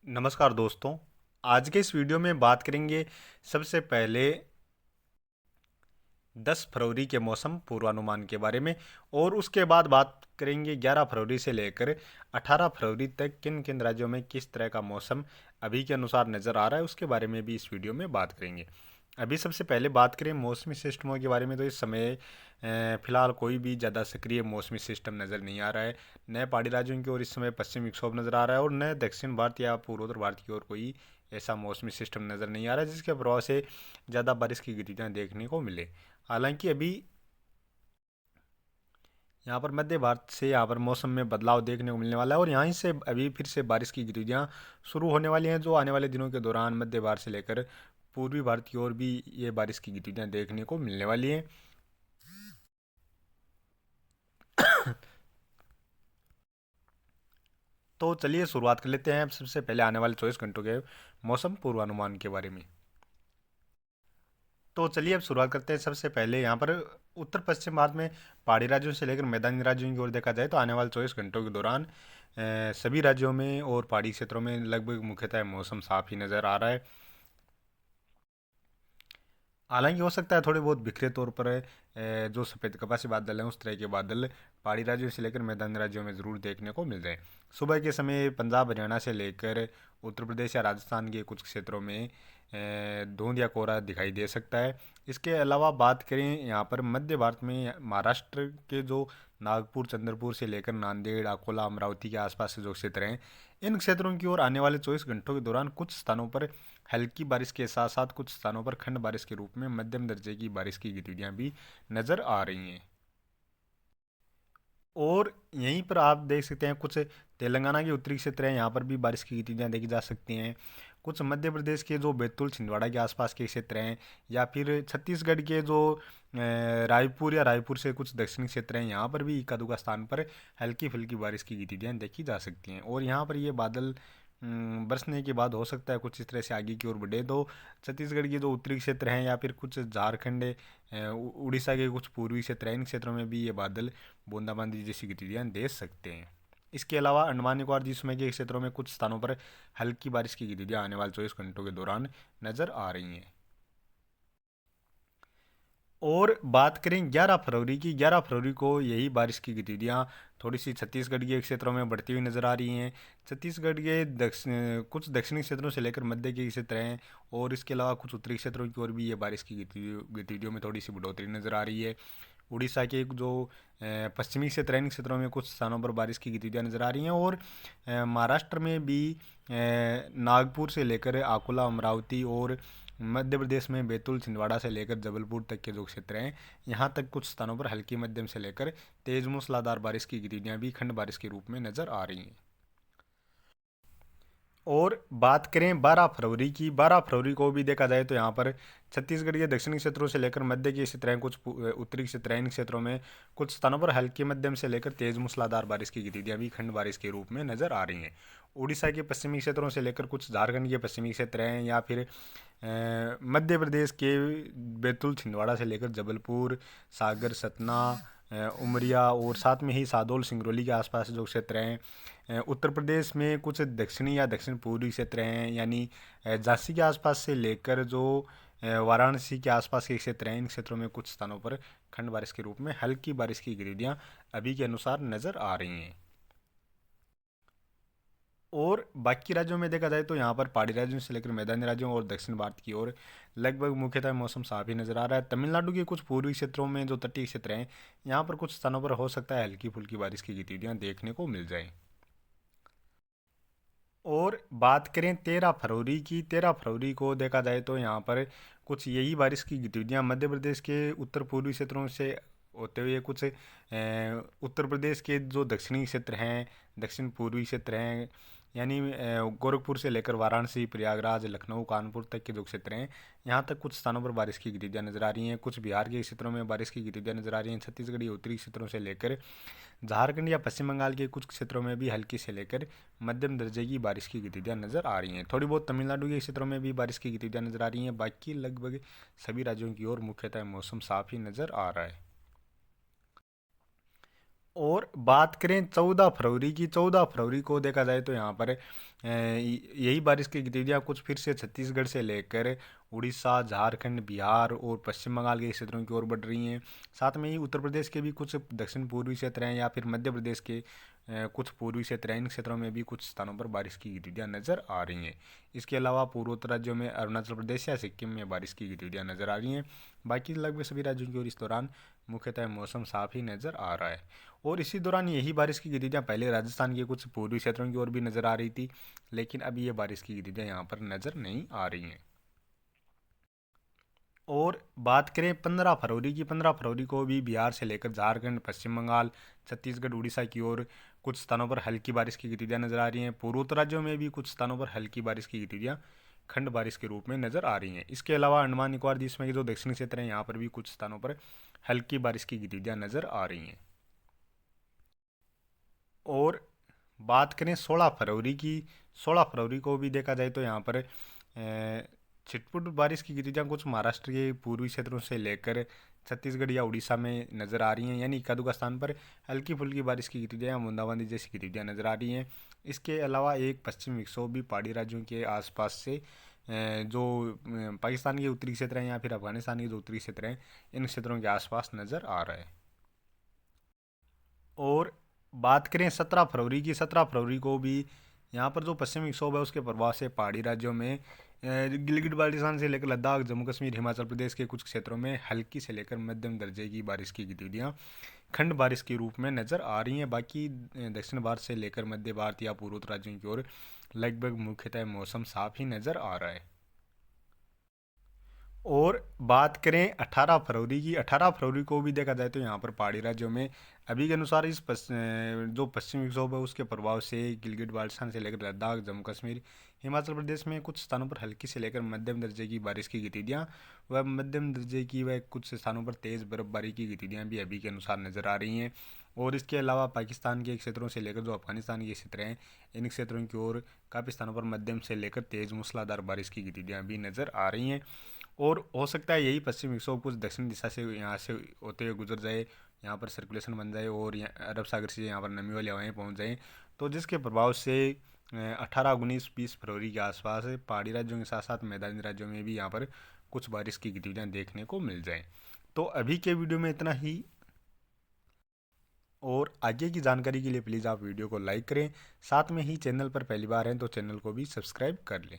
नमस्कार दोस्तों। आज के इस वीडियो में बात करेंगे सबसे पहले 10 फरवरी के मौसम पूर्वानुमान के बारे में और उसके बाद बात करेंगे 11 फरवरी से लेकर 18 फरवरी तक किन किन राज्यों में किस तरह का मौसम अभी के अनुसार नज़र आ रहा है, उसके बारे में भी इस वीडियो में बात करेंगे। अभी सबसे पहले बात करें मौसमी सिस्टमों के बारे में, तो इस समय फिलहाल कोई भी ज़्यादा सक्रिय मौसमी सिस्टम नज़र नहीं आ रहा है। न पहाड़ी राज्यों की ओर इस समय पश्चिमी विक्षोभ नज़र आ रहा है और न दक्षिण भारत या पूर्वोत्तर भारत की ओर कोई ऐसा मौसमी सिस्टम नज़र नहीं आ रहा है जिसके प्रभाव से ज़्यादा बारिश की गतिविधियाँ देखने को मिले। हालांकि अभी यहाँ पर मध्य भारत से यहाँ पर मौसम में बदलाव देखने को मिलने वाला है और यहाँ से अभी फिर से बारिश की गतिविधियाँ शुरू होने वाली हैं, जो आने वाले दिनों के दौरान मध्य भारत से लेकर पूर्वी भारत की ओर भी ये बारिश की गतिविधियाँ देखने को मिलने वाली हैं। तो चलिए शुरुआत कर लेते हैं अब सबसे पहले आने वाले 24 घंटों के मौसम पूर्वानुमान के बारे में। तो चलिए अब शुरुआत करते हैं। सबसे पहले यहाँ पर उत्तर पश्चिम भारत में पहाड़ी राज्यों से लेकर मैदानी राज्यों की ओर देखा जाए तो आने वाले 24 घंटों के दौरान सभी राज्यों में और पहाड़ी क्षेत्रों में लगभग मुख्यतः मौसम साफ ही नज़र आ रहा है। हालांकि हो सकता है थोड़े बहुत बिखरे तौर पर जो सफ़ेद कपासी बादल हैं उस तरह के बादल पहाड़ी राज्यों से लेकर मैदानी राज्यों में ज़रूर देखने को मिल जाए। सुबह के समय पंजाब हरियाणा से लेकर उत्तर प्रदेश या राजस्थान के कुछ क्षेत्रों में धुंध या कोहरा दिखाई दे सकता है। इसके अलावा बात करें यहाँ पर मध्य भारत में महाराष्ट्र के जो नागपुर चंद्रपुर से लेकर नांदेड़ अकोला अमरावती के आसपास से जो क्षेत्र हैं, इन क्षेत्रों की ओर आने वाले 24 घंटों के दौरान कुछ स्थानों पर हल्की बारिश के साथ साथ कुछ स्थानों पर खंड बारिश के रूप में मध्यम दर्जे की बारिश की गतिविधियां भी नजर आ रही हैं। और यहीं पर आप देख सकते हैं कुछ तेलंगाना के उत्तरी क्षेत्र हैं, यहाँ पर भी बारिश की गतिविधियां देखी जा सकती हैं। कुछ मध्य प्रदेश के जो बैतूल छिंदवाड़ा के आसपास के क्षेत्र हैं या फिर छत्तीसगढ़ के जो रायपुर या रायपुर से कुछ दक्षिणी क्षेत्र हैं, यहाँ पर भी इक्का दुक्का स्थान पर हल्की फुल्की बारिश की गतिविधियां देखी जा सकती हैं। और यहाँ पर ये बादल बरसने के बाद हो सकता है कुछ इस तरह से आगे की ओर बढ़े, तो छत्तीसगढ़ के जो उत्तरी क्षेत्र हैं या फिर कुछ झारखंड उड़ीसा के कुछ पूर्वी क्षेत्र हैं, इन क्षेत्रों में भी ये बादल बूंदाबांदी जैसी गतिविधियां दे सकते हैं। इसके अलावा अंडमान निकोबार द्वीप के क्षेत्रों में कुछ स्थानों पर हल्की बारिश की गतिविधियां आने वाले 24 घंटों के दौरान नजर आ रही हैं। और बात करें 11 फरवरी की, 11 फरवरी को यही बारिश की गतिविधियां थोड़ी सी छत्तीसगढ़ के क्षेत्रों में बढ़ती हुई नजर आ रही हैं। छत्तीसगढ़ के कुछ दक्षिणी क्षेत्रों से लेकर मध्य के क्षेत्र हैं और इसके अलावा कुछ उत्तरी क्षेत्रों की ओर भी ये बारिश की गतिविधियों में थोड़ी सी बढ़ोतरी नजर आ रही है। उड़ीसा के जो पश्चिमी क्षेत्र हैं, इन क्षेत्रों में कुछ स्थानों पर बारिश की गतिविधियां नजर आ रही हैं और महाराष्ट्र में भी नागपुर से लेकर अकोला अमरावती और मध्य प्रदेश में बैतूल छिंदवाड़ा से लेकर जबलपुर तक के जो क्षेत्र हैं, यहाँ तक कुछ स्थानों पर हल्की मध्यम से लेकर तेज मूसलाधार बारिश की गतिविधियां भी खंड बारिश के रूप में नजर आ रही हैं। और बात करें 12 फरवरी की, 12 फरवरी को भी देखा जाए तो यहाँ पर छत्तीसगढ़ के दक्षिणी क्षेत्रों से लेकर मध्य के क्षेत्र हैं, कुछ उत्तरी क्षेत्र हैं, इन क्षेत्रों में कुछ स्थानों पर हल्की मध्यम से लेकर तेज मूसलाधार बारिश की गतिविधियां भी खंड बारिश के रूप में नजर आ रही हैं। उड़ीसा के पश्चिमी क्षेत्रों से लेकर कुछ झारखंड के पश्चिमी क्षेत्र हैं या फिर मध्य प्रदेश के बैतूल छिंदवाड़ा से लेकर जबलपुर सागर सतना उमरिया और साथ में ही सादोल सिंगरौली के आसपास जो क्षेत्र हैं, उत्तर प्रदेश में कुछ दक्षिणी या दक्षिण पूर्वी क्षेत्र हैं, यानी झांसी के आसपास से लेकर जो वाराणसी के आसपास के क्षेत्र हैं, इन क्षेत्रों में कुछ स्थानों पर खंड बारिश के रूप में हल्की बारिश की गतिविधियां अभी के अनुसार नजर आ रही हैं। और बाकी राज्यों में देखा जाए तो यहाँ पर पहाड़ी राज्यों से लेकर मैदानी राज्यों और दक्षिण भारत की ओर लगभग मुख्यतः मौसम साफ ही नजर आ रहा है। तमिलनाडु के कुछ पूर्वी क्षेत्रों में जो तटीय क्षेत्र हैं, यहाँ पर कुछ स्थानों पर हो सकता है हल्की फुल्की बारिश की गतिविधियां देखने को मिल जाएं। और बात करें 13 फरवरी की, 13 फरवरी को देखा जाए तो यहाँ पर कुछ यही बारिश की गतिविधियां मध्य प्रदेश के उत्तर पूर्वी क्षेत्रों से होते हुए कुछ उत्तर प्रदेश के जो दक्षिणी क्षेत्र हैं, दक्षिण पूर्वी क्षेत्र हैं, यानी गोरखपुर से लेकर वाराणसी प्रयागराज लखनऊ कानपुर तक के जो क्षेत्र हैं, यहाँ तक कुछ स्थानों पर बारिश की गतिविधियां नजर आ रही हैं। कुछ बिहार के क्षेत्रों में बारिश की गतिविधियां नजर आ रही हैं। छत्तीसगढ़ के उत्तरी क्षेत्रों से लेकर झारखंड या पश्चिम बंगाल के कुछ क्षेत्रों में भी हल्की से लेकर मध्यम दर्जे की बारिश की गतिविधियां नजर आ रही हैं। थोड़ी बहुत तमिलनाडु के क्षेत्रों में भी बारिश की गतिविधियां नजर आ रही हैं। बाकी लगभग सभी राज्यों की ओर मुख्यतः मौसम साफ ही नजर आ रहा है। और बात करें 14 फरवरी की, 14 फरवरी को देखा जाए तो यहाँ पर यही बारिश की गतिविधियाँ कुछ फिर से छत्तीसगढ़ से लेकर उड़ीसा, झारखंड, बिहार और पश्चिम बंगाल के क्षेत्रों की ओर बढ़ रही हैं। साथ में ही उत्तर प्रदेश के भी कुछ दक्षिण पूर्वी क्षेत्र हैं या फिर मध्य प्रदेश के कुछ पूर्वी क्षेत्र हैं, इन क्षेत्रों में भी कुछ स्थानों पर बारिश की गतिविधियाँ नज़र आ रही हैं। इसके अलावा पूर्वोत्तर राज्यों में अरुणाचल प्रदेश या सिक्किम में बारिश की गतिविधियाँ नज़र आ रही हैं। बाकी लगभग सभी राज्यों की ओर इस दौरान मुख्यतः मौसम साफ ही नज़र आ रहा है। और इसी दौरान यही बारिश की गतिविधियाँ पहले राजस्थान के कुछ पूर्वी क्षेत्रों की ओर भी नज़र आ रही थी, लेकिन अभी ये बारिश की गतिविधियाँ यहाँ पर नज़र नहीं आ रही हैं। और बात करें 15 फरवरी की, 15 फरवरी को भी बिहार से लेकर झारखंड, पश्चिम बंगाल, छत्तीसगढ़, उड़ीसा की ओर कुछ स्थानों पर हल्की बारिश की गतिविधियाँ नजर आ रही हैं। पूर्वोत्तर राज्यों में भी कुछ स्थानों पर हल्की बारिश की गतिविधियाँ खंड बारिश के रूप में नजर आ रही हैं। इसके अलावा अंडमान निकोबार द्वीप समूह के जो दक्षिणी क्षेत्र हैं, यहाँ पर भी कुछ स्थानों पर हल्की बारिश की गतिविधियाँ नजर आ रही हैं। और बात करें 16 फरवरी की, 16 फरवरी को भी देखा जाए तो यहाँ पर छिटपुट बारिश की गतिविधियाँ कुछ महाराष्ट्र के पूर्वी क्षेत्रों से लेकर छत्तीसगढ़ या उड़ीसा में नज़र आ रही हैं, यानी इक्का दुक्का स्थान पर हल्की फुल्की बारिश की गतिविधियाँ, बूंदाबांदी जैसी गतिविधियाँ नज़र आ रही हैं। इसके अलावा एक पश्चिमी विक्षोभ भी पहाड़ी राज्यों के आसपास से जो पाकिस्तान के उत्तरी क्षेत्र हैं या फिर अफगानिस्तान के जो उत्तरी क्षेत्र हैं, इन क्षेत्रों के आसपास नज़र आ रहा है। और बात करें 17 फरवरी की, 17 फरवरी को भी यहाँ पर जो पश्चिमी विक्षोभ है उसके प्रभाव से पहाड़ी राज्यों में गिलगित बाल्टिस्तान से लेकर लद्दाख, जम्मू कश्मीर, हिमाचल प्रदेश के कुछ क्षेत्रों में हल्की से लेकर मध्यम दर्जे की बारिश की गतिविधियाँ खंड बारिश के रूप में नज़र आ रही हैं। बाकी दक्षिण भारत से लेकर मध्य भारत या पूर्वोत्तर राज्यों की ओर लगभग मुख्यतः मौसम साफ ही नज़र आ रहा है। और बात करें 18 फरवरी की, 18 फरवरी को भी देखा जाए तो यहाँ पर पहाड़ी राज्यों में अभी के अनुसार जो पश्चिमी विक्षोभ है उसके प्रभाव से गिलगित बाल्टिस्तान से लेकर लद्दाख, जम्मू कश्मीर, हिमाचल प्रदेश में कुछ स्थानों पर हल्की से लेकर मध्यम दर्जे की बारिश की गतिविधियाँ व मध्यम दर्जे की व कुछ स्थानों पर तेज़ बर्फबारी की गतिविधियाँ भी अभी के अनुसार नज़र आ रही हैं। और इसके अलावा पाकिस्तान के क्षेत्रों से लेकर जो अफगानिस्तान के क्षेत्र हैं, इन क्षेत्रों की ओर काफ़ी स्थानों पर मध्यम से लेकर तेज़ मूसलाधार बारिश की गतिविधियाँ भी नज़र आ रही हैं। और हो सकता है यही पश्चिम विक्षोभ कुछ दक्षिण दिशा से यहाँ से होते हुए गुजर जाए, यहाँ पर सर्कुलेशन बन जाए और अरब सागर से यहाँ पर नमी वाली हवाएँ पहुँच जाएँ, तो जिसके प्रभाव से 18, 19, 20 फरवरी के आसपास पहाड़ी राज्यों के साथ साथ मैदानी राज्यों में भी यहाँ पर कुछ बारिश की गतिविधियाँ देखने को मिल जाएँ। तो अभी के वीडियो में इतना ही, और आगे की जानकारी के लिए प्लीज़ आप वीडियो को लाइक करें, साथ में ही चैनल पर पहली बार हैं तो चैनल को भी सब्सक्राइब कर लें।